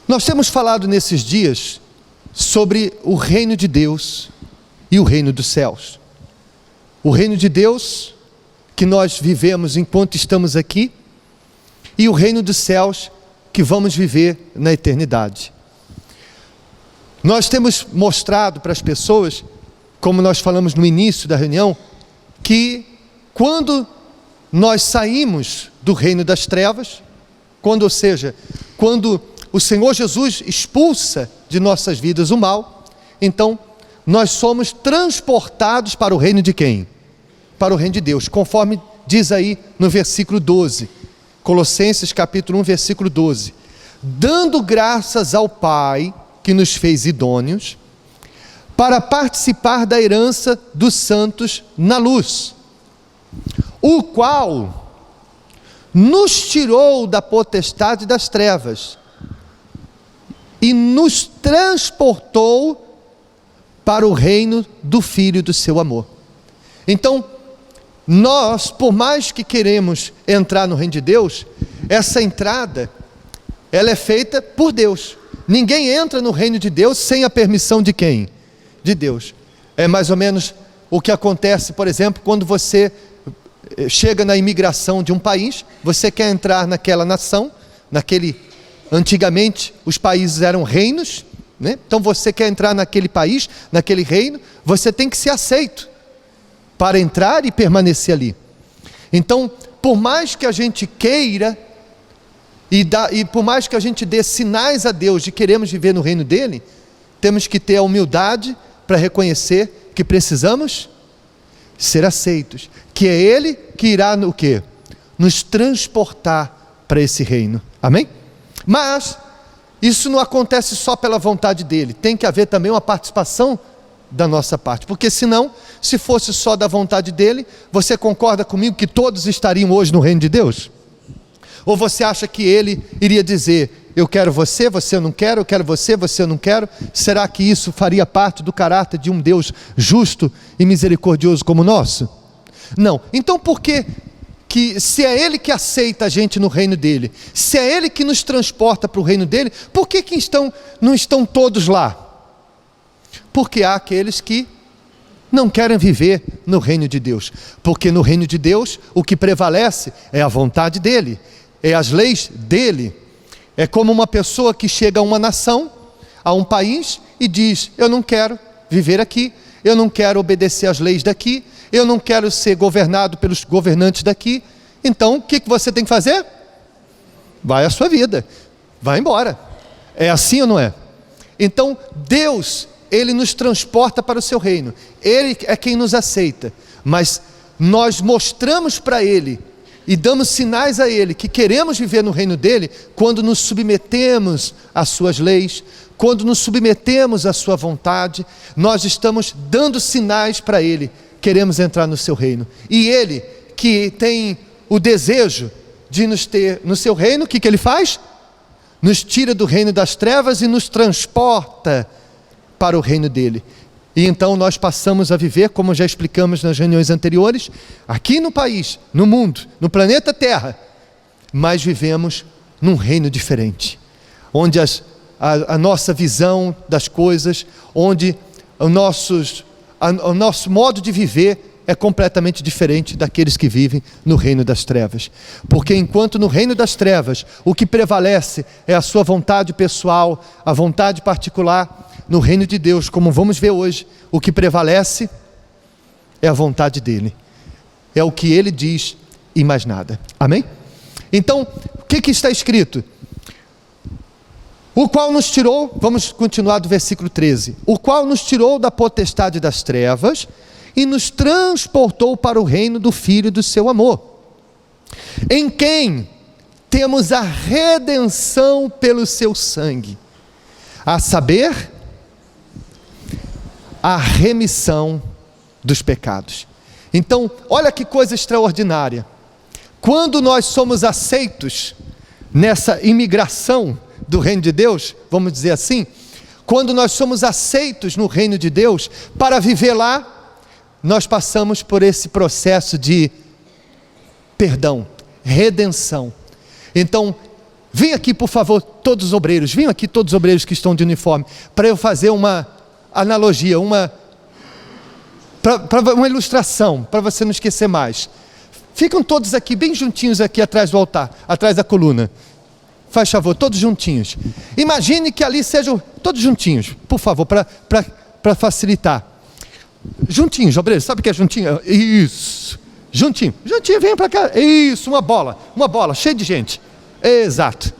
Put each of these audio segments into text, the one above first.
Nós temos falado nesses dias sobre o reino de Deus e o reino dos céus. O reino de Deus que nós vivemos enquanto estamos aqui e o reino dos céus que vamos viver na eternidade. Nós temos mostrado para as pessoas, como nós falamos no início da reunião, que quando nós saímos do reino das trevas, quando o Senhor Jesus expulsa de nossas vidas o mal, então nós somos transportados para o reino de quem? Para o reino de Deus, conforme diz aí no versículo 12, Colossenses capítulo 1, versículo 12, dando graças ao Pai, que nos fez idôneos, para participar da herança dos santos na luz, o qual nos tirou da potestade das trevas, e nos transportou para o reino do Filho do seu amor. Então, nós, por mais que queremos entrar no reino de Deus, essa entrada, ela é feita por Deus. Ninguém entra no reino de Deus sem a permissão de quem? De Deus. É mais ou menos o que acontece, por exemplo, quando você chega na imigração de um país, você quer entrar naquela nação, antigamente os países eram reinos, né? Então você quer entrar naquele país, naquele reino, você tem que ser aceito para entrar e permanecer ali. Então, por mais que a gente queira e por mais que a gente dê sinais a Deus de queremos viver no reino dele, temos que ter a humildade para reconhecer que precisamos ser aceitos, que é ele que irá no quê? Nos transportar para esse reino. Amém? Mas isso não acontece só pela vontade dele, tem que haver também uma participação da nossa parte, porque senão, se fosse só da vontade dele, você concorda comigo que todos estariam hoje no reino de Deus? Ou você acha que ele iria dizer, eu quero você, você não quer, eu quero você, você não quero? Será que isso faria parte do caráter de um Deus justo e misericordioso como o nosso? Não. Então por que se é ele que aceita a gente no reino dele, se é ele que nos transporta para o reino dele, por que não estão todos lá? Porque há aqueles que não querem viver no reino de Deus, porque no reino de Deus o que prevalece é a vontade dele, é as leis dele. É como uma pessoa que chega a uma nação, a um país e diz, eu não quero viver aqui, eu não quero obedecer às leis daqui, eu não quero ser governado pelos governantes daqui. Então o que você tem que fazer? Vai à sua vida, vai embora. É assim ou não é? Então Deus, ele nos transporta para o seu reino, ele é quem nos aceita, mas nós mostramos para ele e damos sinais a ele que queremos viver no reino dele quando nos submetemos às suas leis, quando nos submetemos à sua vontade. Nós estamos dando sinais para ele, queremos entrar no seu reino. E ele que tem o desejo de nos ter no seu reino, o que ele faz? Nos tira do reino das trevas e nos transporta para o reino dele. E então nós passamos a viver, como já explicamos nas reuniões anteriores, aqui no país, no mundo, no planeta Terra, mas vivemos num reino diferente, onde a nossa visão das coisas, onde o nosso modo de viver é completamente diferente daqueles que vivem no reino das trevas. Porque enquanto no reino das trevas o que prevalece é a sua vontade pessoal, a vontade particular, no reino de Deus, como vamos ver hoje, o que prevalece é a vontade dele, é o que ele diz e mais nada. Amém? Então, o que está escrito? O qual nos tirou, vamos continuar do versículo 13, o qual nos tirou da potestade das trevas e nos transportou para o reino do Filho do seu amor, em quem temos a redenção pelo seu sangue, a saber, a remissão dos pecados. Então, olha que coisa extraordinária. Quando nós somos aceitos nessa imigração do reino de Deus, vamos dizer assim, quando nós somos aceitos no reino de Deus para viver lá, nós passamos por esse processo de perdão, redenção. Então, Vem aqui, por favor, todos os obreiros. Venham aqui todos os obreiros que estão de uniforme, para eu fazer uma analogia, uma ilustração, para você não esquecer mais. Ficam todos aqui, bem juntinhos aqui atrás do altar, atrás da coluna. Faz favor, todos juntinhos. Imagine que ali sejam todos juntinhos, por favor, para facilitar. Juntinhos, obreiros, sabe o que é juntinho? Isso, juntinho, venha para cá. Isso, uma bola, cheia de gente. Exato.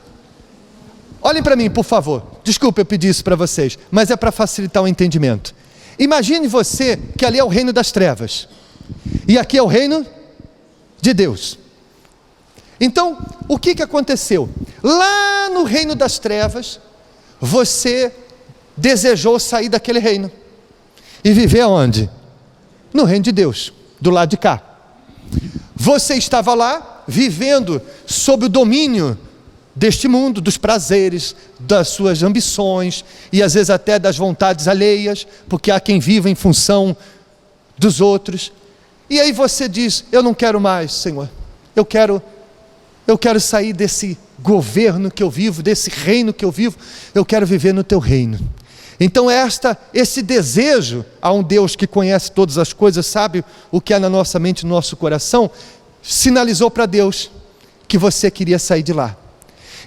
Olhem para mim, por favor. Desculpa eu pedir isso para vocês, mas é para facilitar o entendimento. Imagine você que ali é o reino das trevas e aqui é o reino de Deus. Então, o que aconteceu? Lá no reino das trevas, você desejou sair daquele reino e viver aonde? No reino de Deus, do lado de cá. Você estava lá, vivendo sob o domínio deste mundo, dos prazeres, das suas ambições e às vezes até das vontades alheias, porque há quem viva em função dos outros. E aí você diz: eu não quero mais, Senhor, eu quero sair desse governo que eu vivo, desse reino que eu vivo, eu quero viver no teu reino. Então esse desejo a um Deus que conhece todas as coisas, sabe o que há na nossa mente, no nosso coração, sinalizou para Deus que você queria sair de lá.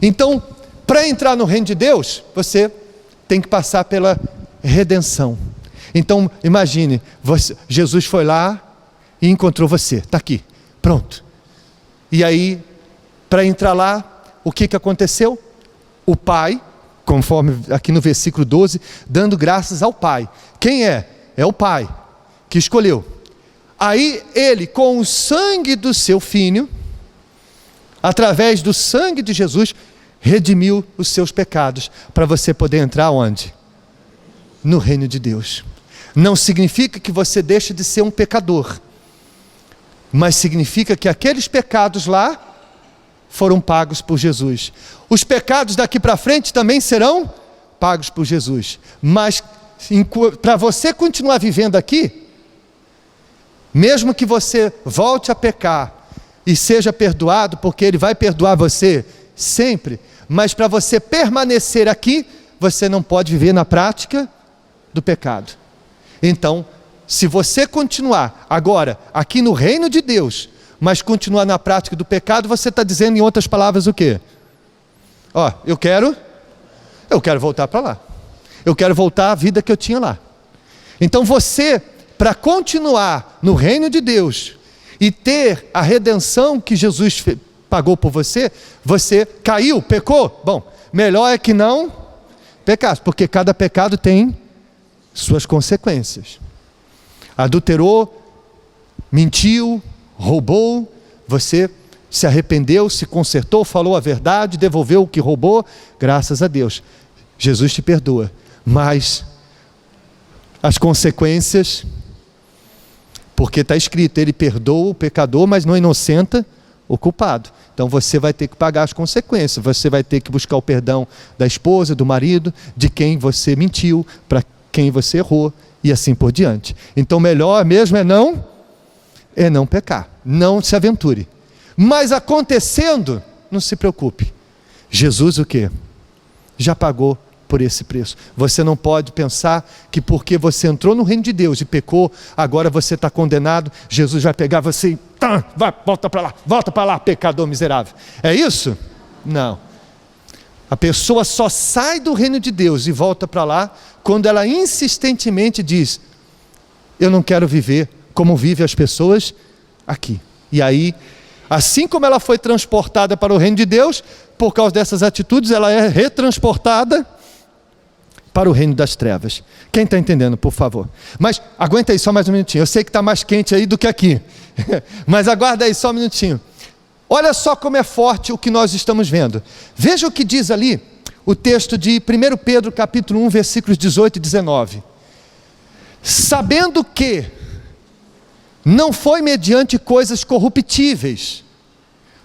Então, para entrar no reino de Deus, você tem que passar pela redenção. Então, imagine, Jesus foi lá e encontrou você, está aqui, pronto. E aí, para entrar lá, o que aconteceu? O Pai, conforme aqui no versículo 12, dando graças ao Pai. Quem é? É o Pai que escolheu. Aí ele, com o sangue do seu Filho, através do sangue de Jesus, redimiu os seus pecados, para você poder entrar onde? No reino de Deus. Não significa que você deixe de ser um pecador, mas significa que aqueles pecados lá foram pagos por Jesus. Os pecados daqui para frente também serão pagos por Jesus. Mas para você continuar vivendo aqui, mesmo que você volte a pecar e seja perdoado, porque Ele vai perdoar você sempre, mas para você permanecer aqui, você não pode viver na prática do pecado. Então, se você continuar agora aqui no reino de Deus, mas continuar na prática do pecado, você está dizendo, em outras palavras, o quê? Eu quero voltar para lá. Eu quero voltar à vida que eu tinha lá. Então você, para continuar no reino de Deus e ter a redenção que Jesus pagou por você, você caiu, pecou. Bom, melhor é que não pecasse, porque cada pecado tem suas consequências. Adulterou, mentiu, roubou, você se arrependeu, se consertou, falou a verdade, devolveu o que roubou, graças a Deus. Jesus te perdoa, mas as consequências, porque está escrito, Ele perdoa o pecador, mas não inocenta o culpado. Então você vai ter que pagar as consequências, você vai ter que buscar o perdão da esposa, do marido, de quem você mentiu, para quem você errou, e assim por diante. Então melhor mesmo é não pecar, não se aventure. Mas acontecendo, não se preocupe. Jesus o quê? Já pagou por esse preço. Você não pode pensar que porque você entrou no reino de Deus e pecou, agora você está condenado, Jesus vai pegar você e volta para lá, pecador miserável. É isso? Não. A pessoa só sai do reino de Deus e volta para lá quando ela insistentemente diz: eu não quero viver como vivem as pessoas aqui. E aí, assim como ela foi transportada para o reino de Deus, por causa dessas atitudes, ela é retransportada para o reino das trevas. Quem está entendendo, por favor? Mas aguenta aí só mais um minutinho. Eu sei que está mais quente aí do que aqui. Mas aguarda aí só um minutinho. Olha só como é forte o que nós estamos vendo. Veja o que diz ali o texto de 1 Pedro capítulo 1, versículos 18 e 19. Sabendo que não foi mediante coisas corruptíveis,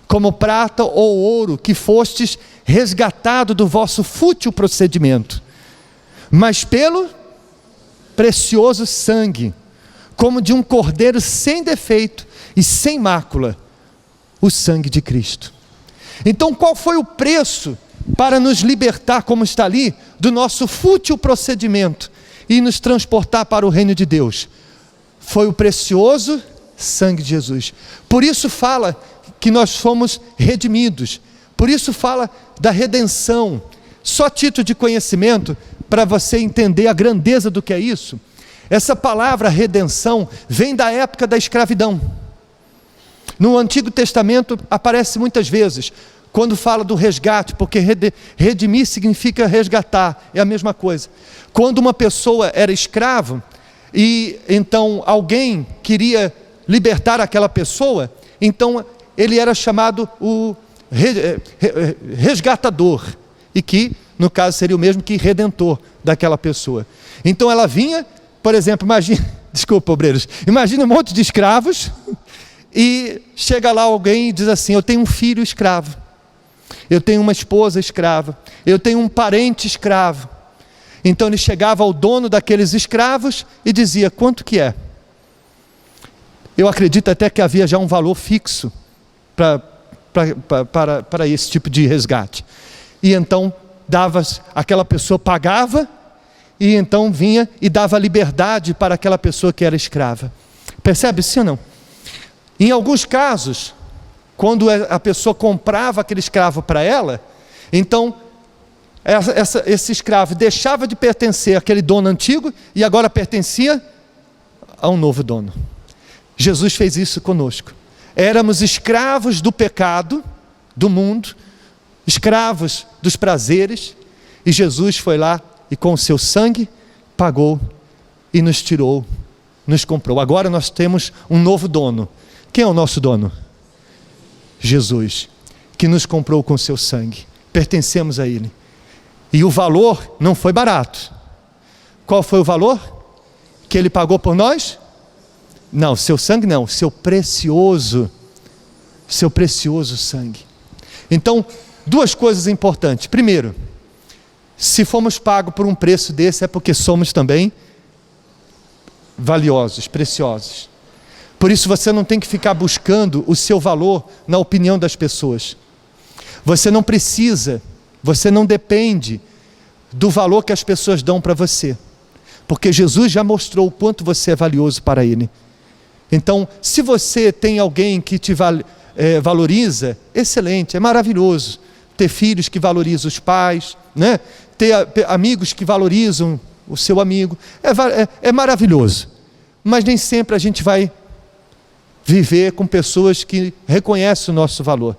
como prata ou ouro, que fostes resgatado do vosso fútil procedimento, mas pelo precioso sangue, como de um cordeiro sem defeito e sem mácula, o sangue de Cristo. Então qual foi o preço para nos libertar, como está ali, do nosso fútil procedimento e nos transportar para o reino de Deus? Foi o precioso sangue de Jesus. Por isso fala que nós fomos redimidos, por isso fala da redenção. Só título de conhecimento, para você entender a grandeza do que é isso. Essa palavra redenção vem da época da escravidão. No Antigo Testamento aparece muitas vezes, quando fala do resgate, porque redimir significa resgatar, é a mesma coisa. Quando uma pessoa era escravo, e então alguém queria libertar aquela pessoa, então ele era chamado o resgatador, e que no caso seria o mesmo que redentor daquela pessoa. Então ela vinha, por exemplo, imagina, desculpa obreiros, imagina um monte de escravos, e chega lá alguém e diz assim: eu tenho um filho escravo, eu tenho uma esposa escrava, eu tenho um parente escravo. Então ele chegava ao dono daqueles escravos e dizia: quanto que é? Eu acredito até que havia já um valor fixo para esse tipo de resgate. E então aquela pessoa pagava, e então vinha e dava liberdade para aquela pessoa que era escrava. Percebe, sim ou não? Em alguns casos, quando a pessoa comprava aquele escravo para ela, então esse escravo deixava de pertencer àquele dono antigo e agora pertencia a um novo dono. Jesus fez isso conosco. Éramos escravos do pecado, do mundo, escravos dos prazeres, e Jesus foi lá e com o seu sangue pagou e nos tirou, nos comprou. Agora nós temos um novo dono. Quem é o nosso dono? Jesus, que nos comprou com o seu sangue. Pertencemos a Ele. E o valor não foi barato. Qual foi o valor que Ele pagou por nós? Não, seu sangue não, seu precioso sangue. Então, duas coisas importantes. Primeiro, se fomos pagos por um preço desse, é porque somos também valiosos, preciosos. Por isso você não tem que ficar buscando o seu valor na opinião das pessoas. Você não precisa, você não depende do valor que as pessoas dão para você, porque Jesus já mostrou o quanto você é valioso para Ele. Então, se você tem alguém que te valoriza, excelente, é maravilhoso. Ter filhos que valorizam os pais, né? Ter amigos que valorizam o seu amigo, é maravilhoso. Mas nem sempre a gente vai viver com pessoas que reconhecem o nosso valor.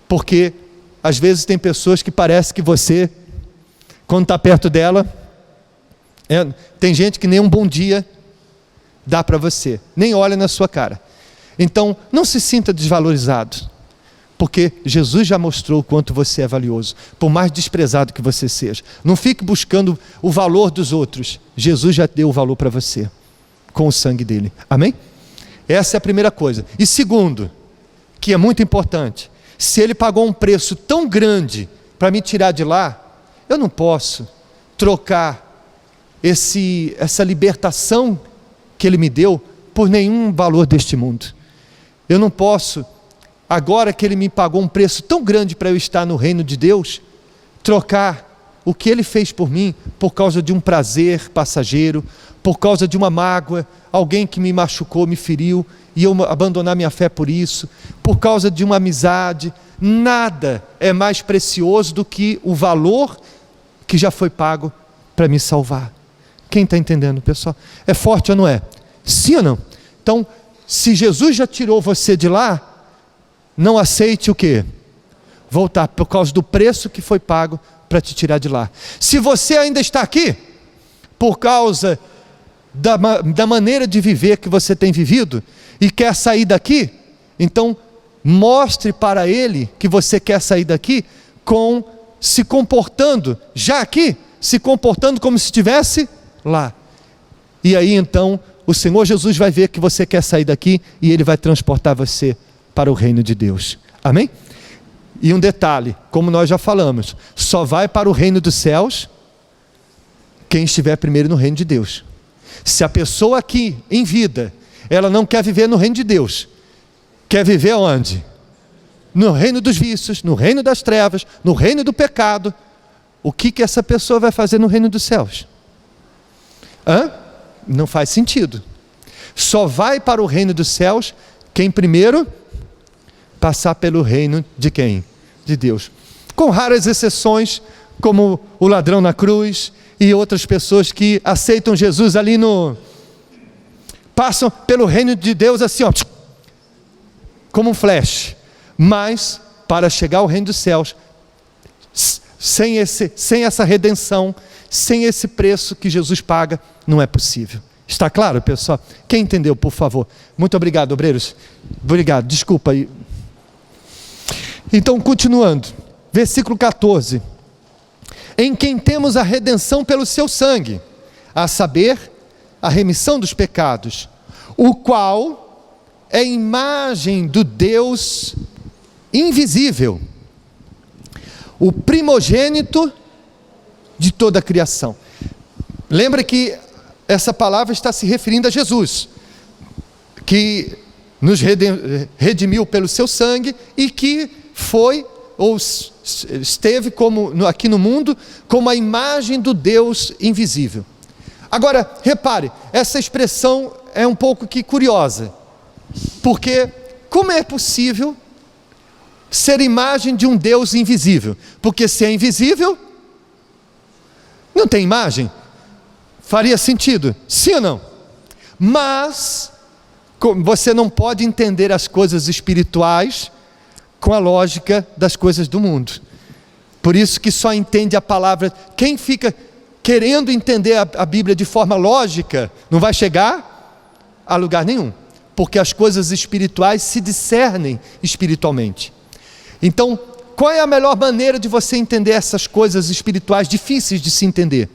Porque às vezes tem pessoas que parece que você, quando está perto dela, tem gente que nem um bom dia dá para você, nem olha na sua cara. Então não se sinta desvalorizado, porque Jesus já mostrou o quanto você é valioso, por mais desprezado que você seja. Não fique buscando o valor dos outros. Jesus já deu o valor para você, com o sangue dele. Amém? Essa é a primeira coisa. E segundo, que é muito importante, se Ele pagou um preço tão grande para me tirar de lá, eu não posso trocar essa libertação que Ele me deu por nenhum valor deste mundo. Eu não posso, agora que Ele me pagou um preço tão grande para eu estar no reino de Deus, trocar o que Ele fez por mim por causa de um prazer passageiro, por causa de uma mágoa, alguém que me machucou, me feriu, e eu abandonar minha fé por isso, por causa de uma amizade. Nada é mais precioso do que o valor que já foi pago para me salvar. Quem está entendendo, pessoal? É forte ou não é? Sim ou não? Então, se Jesus já tirou você de lá, não aceite o quê? Voltar, por causa do preço que foi pago para te tirar de lá. Se você ainda está aqui, por causa da maneira de viver que você tem vivido, e quer sair daqui, então mostre para Ele que você quer sair daqui, se comportando, já aqui, se comportando como se estivesse lá. E aí então o Senhor Jesus vai ver que você quer sair daqui, e Ele vai transportar você para o reino de Deus. Amém? E um detalhe, como nós já falamos, só vai para o reino dos céus quem estiver primeiro no reino de Deus. Se a pessoa aqui em vida, ela não quer viver no reino de Deus, quer viver onde? no reino dos vícios, no reino das trevas, no reino do pecado, o que essa pessoa vai fazer no reino dos céus? Não faz sentido. Só vai para o reino dos céus quem primeiro passar pelo reino de quem? De Deus. Com raras exceções, como o ladrão na cruz e outras pessoas que aceitam Jesus ali passam pelo reino de Deus assim, ó, como um flash. Mas para chegar ao reino dos céus, sem essa redenção, sem esse preço que Jesus paga, não é possível. Está claro, pessoal? Quem entendeu, por favor? Muito obrigado, obreiros. Obrigado, desculpa aí. Então, continuando, versículo 14. Em quem temos a redenção pelo seu sangue, a saber, a remissão dos pecados, o qual é imagem do Deus invisível, o primogênito de toda a criação. Lembra que essa palavra está se referindo a Jesus, que nos redimiu pelo seu sangue e que foi ou esteve aqui no mundo como a imagem do Deus invisível. Agora, repare, essa expressão é um pouco curiosa, porque como é possível ser imagem de um Deus invisível? Porque se é invisível, não tem imagem. Faria sentido, sim ou não? Mas você não pode entender as coisas espirituais com a lógica das coisas do mundo. Por isso que só entende a palavra. Quem fica querendo entender a Bíblia de forma lógica, não vai chegar a lugar nenhum, porque as coisas espirituais se discernem espiritualmente. Então, qual é a melhor maneira de você entender essas coisas espirituais difíceis de se entender?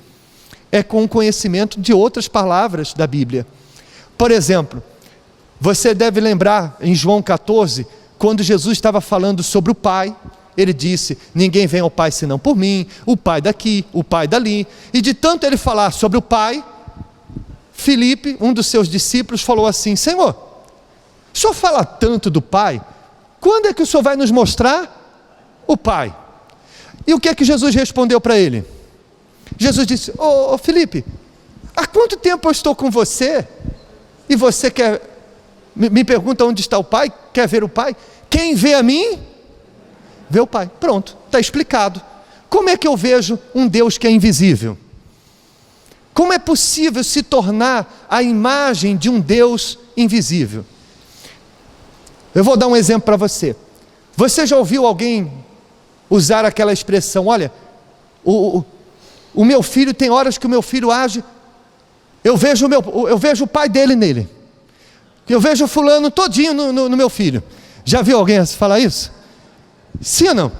É com o conhecimento de outras palavras da Bíblia. Por exemplo, você deve lembrar em João 14, quando Jesus estava falando sobre o Pai, ele disse: ninguém vem ao Pai senão por mim, o Pai daqui, o Pai dali. E de tanto ele falar sobre o Pai, Filipe, um dos seus discípulos, falou assim: Senhor, o Senhor fala tanto do Pai, quando é que o Senhor vai nos mostrar o Pai? E o que é que Jesus respondeu para ele? Jesus disse: ô Filipe, há quanto tempo eu estou com você e você me pergunta onde está o Pai, quer ver o Pai? Quem vê a mim, vê o Pai. Pronto, está explicado. Como é que eu vejo um Deus que é invisível? Como é possível se tornar a imagem de um Deus invisível? Eu vou dar um exemplo para você. Você já ouviu alguém usar aquela expressão: olha, o meu filho, tem horas que o meu filho age, eu vejo o pai dele nele, eu vejo o fulano todinho no meu filho. Já viu alguém falar isso? Sim ou não?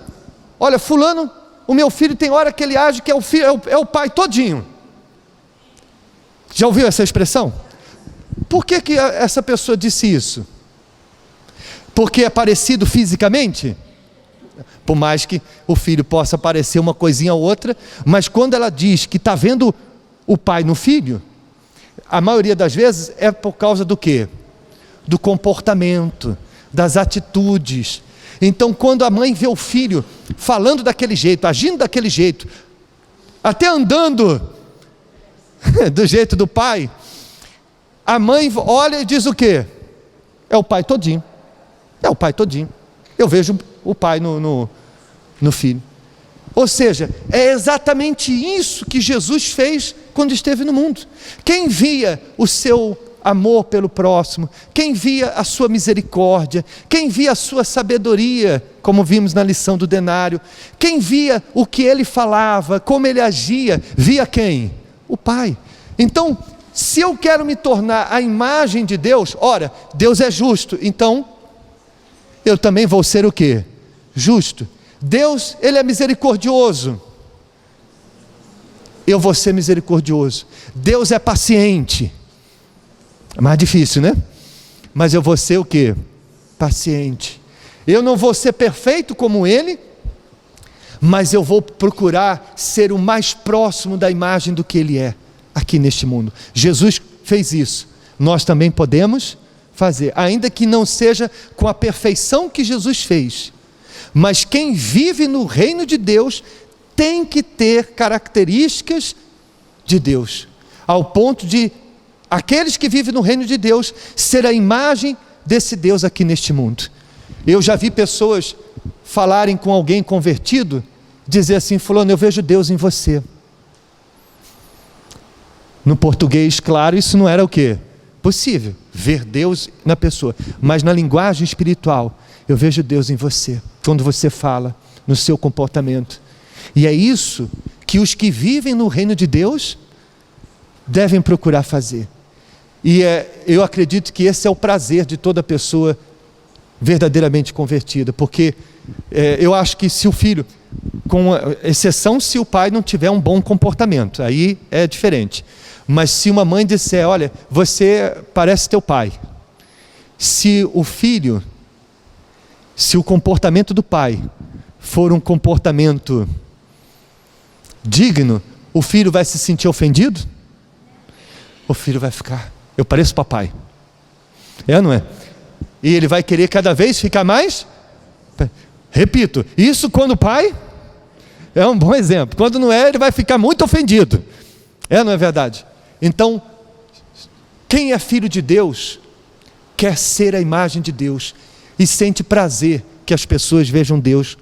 Olha, fulano, o meu filho, tem hora que ele age que é o pai todinho. Já ouviu essa expressão? Por que essa pessoa disse isso? Porque é parecido fisicamente? Por mais que o filho possa parecer uma coisinha ou outra, mas quando ela diz que está vendo o pai no filho, a maioria das vezes é por causa do quê? Do comportamento, das atitudes. Então, quando a mãe vê o filho falando daquele jeito, agindo daquele jeito, até andando do jeito do pai, a mãe olha e diz o quê? É o pai todinho. É o pai todinho. Eu vejo o pai no filho. Ou seja, é exatamente isso que Jesus fez quando esteve no mundo. Quem via o seu amor pelo próximo, quem via a sua misericórdia, quem via a sua sabedoria, como vimos na lição do denário, quem via o que ele falava, como ele agia, via quem? O Pai. Então, se eu quero me tornar a imagem de Deus, ora, Deus é justo, então eu também vou ser o quê? Justo. Deus, ele é misericordioso, eu vou ser misericordioso. Deus é paciente, é mais difícil, né? Mas eu vou ser o quê? Paciente. Eu não vou ser perfeito como ele, mas eu vou procurar ser o mais próximo da imagem do que ele é aqui neste mundo. Jesus fez isso, nós também podemos fazer, ainda que não seja com a perfeição que Jesus fez, Mas quem vive no reino de Deus tem que ter características de Deus, ao ponto de aqueles que vivem no reino de Deus ser a imagem desse Deus aqui neste mundo. Eu já vi pessoas falarem com alguém convertido, dizer assim: fulano, eu vejo Deus em você. No português, claro, isso não era o quê? Possível, ver Deus na pessoa, mas na linguagem espiritual, eu vejo Deus em você, quando você fala, no seu comportamento. E é isso que os que vivem no reino de Deus devem procurar fazer. E eu acredito que esse é o prazer de toda pessoa verdadeiramente convertida, porque eu acho que se o filho, com exceção se o pai não tiver um bom comportamento, aí é diferente. Mas se uma mãe disser: olha, você parece teu pai, se o filho, se o comportamento do pai for um comportamento digno, o filho vai se sentir ofendido? O filho vai ficar: eu pareço papai. É ou não é? E ele vai querer cada vez ficar mais. Repito, isso quando o pai é um bom exemplo. Quando não é, ele vai ficar muito ofendido. É ou não é verdade? Então, quem é filho de Deus quer ser a imagem de Deus e sente prazer que as pessoas vejam Deus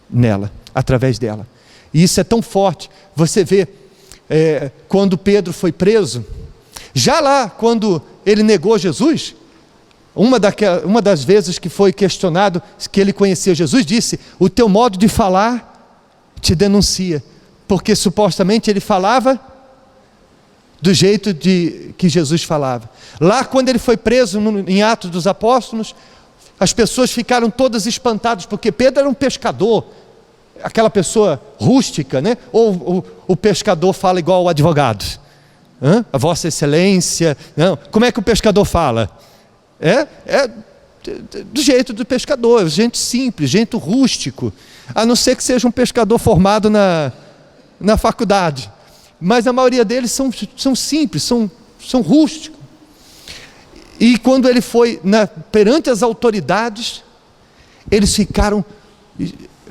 nela, através dela. E isso é tão forte. Você vê, quando Pedro foi preso, já lá quando ele negou Jesus, uma das vezes que foi questionado que ele conhecia Jesus, disse: o teu modo de falar te denuncia, porque supostamente ele falava do jeito que Jesus falava. Lá quando ele foi preso em Atos dos Apóstolos, as pessoas ficaram todas espantadas, porque Pedro era um pescador, aquela pessoa rústica, né? Ou o pescador fala igual o advogado? A Vossa Excelência. Não. Como é que o pescador fala? Do jeito do pescador, gente simples, gente rústico, a não ser que seja um pescador formado na faculdade, mas a maioria deles são simples, são rústicos. E quando ele foi perante as autoridades, eles ficaram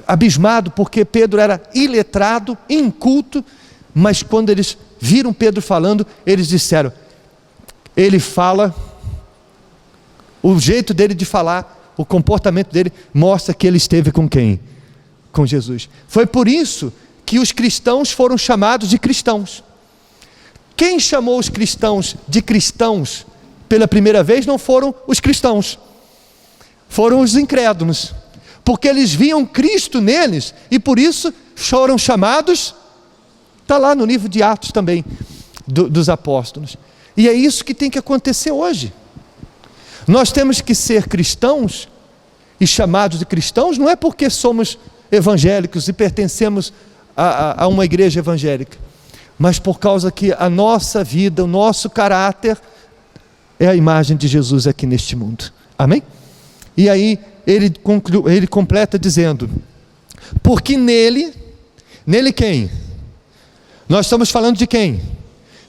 abismados, porque Pedro era iletrado, inculto, mas quando eles viram Pedro falando, eles disseram: ele fala, o jeito dele de falar, o comportamento dele mostra que ele esteve com quem? Com Jesus. Foi por isso que os cristãos foram chamados de cristãos. Quem chamou os cristãos de cristãos pela primeira vez não foram os cristãos, foram os incrédulos, porque eles viam Cristo neles e por isso foram chamados. Está lá no livro de Atos também, dos apóstolos. E é isso que tem que acontecer hoje. Nós temos que ser cristãos e chamados de cristãos, não é porque somos evangélicos e pertencemos a uma igreja evangélica, mas por causa que a nossa vida, o nosso caráter é a imagem de Jesus aqui neste mundo. Amém? E aí ele completa dizendo: porque nele quem? Nós estamos falando de quem?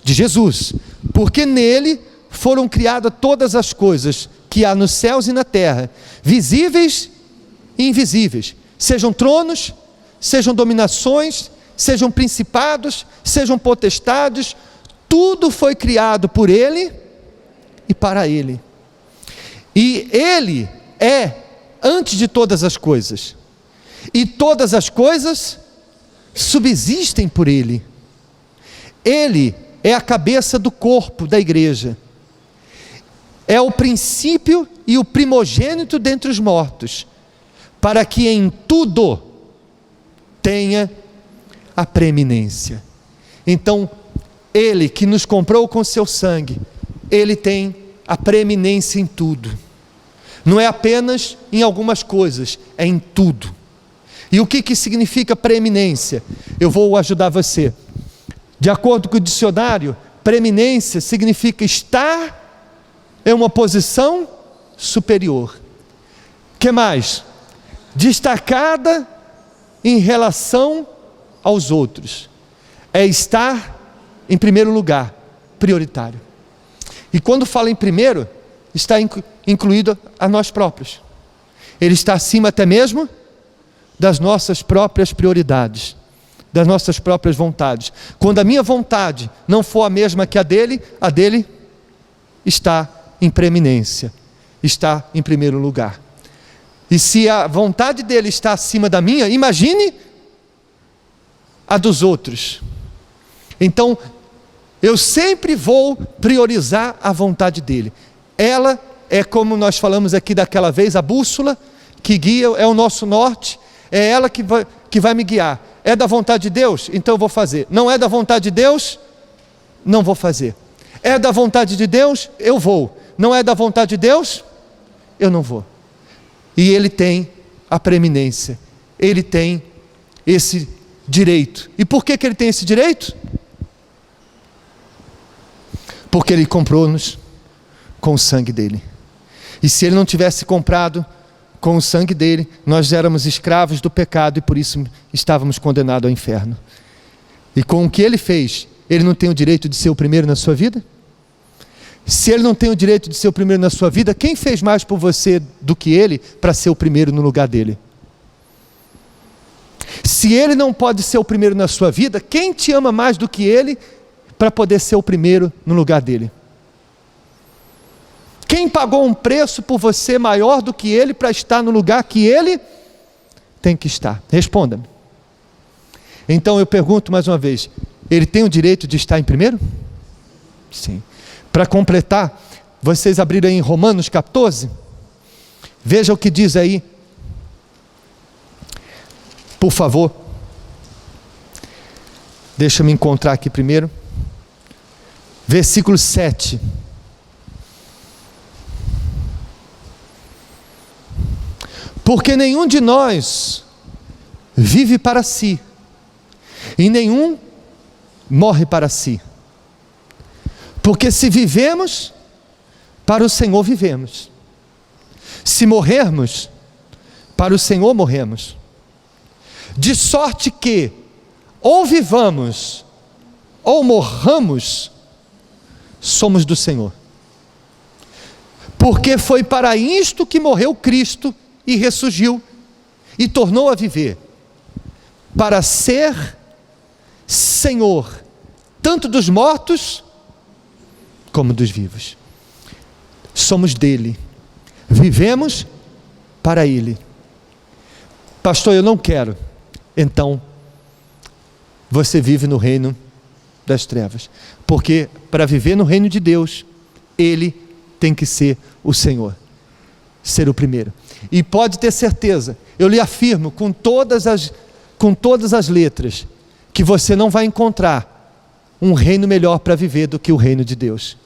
De Jesus. Porque nele foram criadas todas as coisas que há nos céus e na terra, visíveis e invisíveis, sejam tronos, sejam dominações, sejam principados, sejam potestades, tudo foi criado por ele e para ele. E ele é antes de todas as coisas, e todas as coisas subsistem por ele. Ele é a cabeça do corpo da igreja, é o princípio e o primogênito dentre os mortos, para que em tudo tenha a preeminência. Então, ele que nos comprou com seu sangue, ele tem a preeminência em tudo. Não é apenas em algumas coisas, é em tudo. E o que significa preeminência? Eu vou ajudar você. De acordo com o dicionário, preeminência significa estar em uma posição superior. O que mais? Destacada em relação aos outros. É estar em primeiro lugar, prioritário. E quando fala em primeiro, está incluído a nós próprios. Ele está acima até mesmo das nossas próprias prioridades, das nossas próprias vontades. Quando a minha vontade não for a mesma que a dele está em preeminência, está em primeiro lugar. E se a vontade dele está acima da minha, imagine a dos outros. Então, eu sempre vou priorizar a vontade dele. Ela é, como nós falamos aqui daquela vez, a bússola que guia, é o nosso norte, é ela que vai me guiar. É da vontade de Deus? Então eu vou fazer. Não é da vontade de Deus? Não vou fazer. É da vontade de Deus? Eu vou. Não é da vontade de Deus? Eu não vou. E ele tem a preeminência, ele tem esse direito. E por que ele tem esse direito? Porque ele comprou-nos com o sangue dele. E se ele não tivesse comprado com o sangue dele, nós éramos escravos do pecado e por isso estávamos condenados ao inferno. E com o que ele fez, ele não tem o direito de ser o primeiro na sua vida? Se ele não tem o direito de ser o primeiro na sua vida, quem fez mais por você do que ele para ser o primeiro no lugar dele? Se ele não pode ser o primeiro na sua vida, quem te ama mais do que ele para poder ser o primeiro no lugar dele? Quem pagou um preço por você maior do que ele para estar no lugar que ele tem que estar? Responda-me. Então eu pergunto mais uma vez, ele tem o direito de estar em primeiro? Sim. Para completar, vocês abriram aí em Romanos 14, veja o que diz aí, por favor. Deixa eu me encontrar aqui primeiro. Versículo 7. Porque nenhum de nós vive para si, e nenhum morre para si. Porque se vivemos, para o Senhor vivemos. Se morrermos, para o Senhor morremos. De sorte que, ou vivamos, ou morramos, somos do Senhor. Porque foi para isto que morreu Cristo e ressurgiu e tornou a viver, para ser Senhor, tanto dos mortos como dos vivos. Somos dele, vivemos para ele. Pastor, eu não quero. Então, você vive no reino das trevas, porque para viver no reino de Deus, ele tem que ser o Senhor, ser o primeiro. E pode ter certeza, eu lhe afirmo com todas as letras, que você não vai encontrar um reino melhor para viver do que o reino de Deus.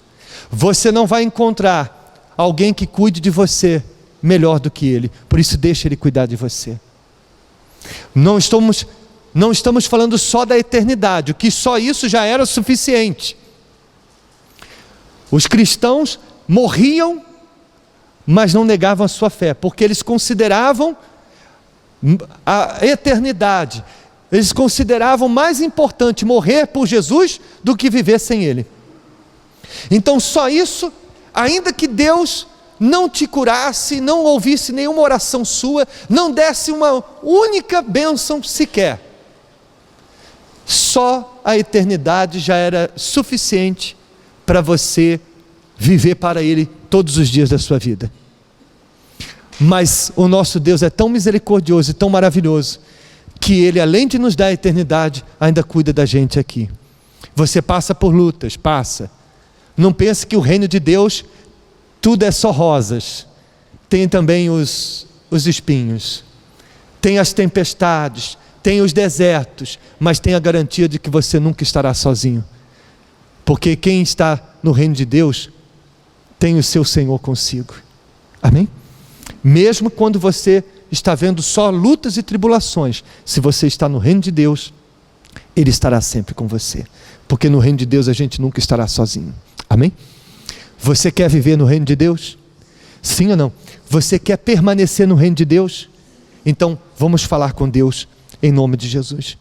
Você não vai encontrar alguém que cuide de você melhor do que ele. Por isso deixa ele cuidar de você. Não estamos falando só da eternidade, o que só isso já era suficiente. Os cristãos morriam, mas não negavam a sua fé, porque eles consideravam a eternidade, eles consideravam mais importante morrer por Jesus do que viver sem ele. Então só isso, ainda que Deus não te curasse, não ouvisse nenhuma oração sua, não desse uma única bênção sequer, só a eternidade já era suficiente para você viver para ele todos os dias da sua vida. Mas o nosso Deus é tão misericordioso e tão maravilhoso, que ele, além de nos dar a eternidade, ainda cuida da gente aqui. Você passa por lutas, passa. Não pense que o reino de Deus tudo é só rosas. Tem também os espinhos, tem as tempestades, tem os desertos, mas tem a garantia de que você nunca estará sozinho, porque quem está no reino de Deus tem o seu Senhor consigo. Amém? Mesmo quando você está vendo só lutas e tribulações, se você está no reino de Deus, ele estará sempre com você, porque no reino de Deus a gente nunca estará sozinho. Amém? Você quer viver no reino de Deus? Sim ou não? Você quer permanecer no reino de Deus? Então vamos falar com Deus em nome de Jesus.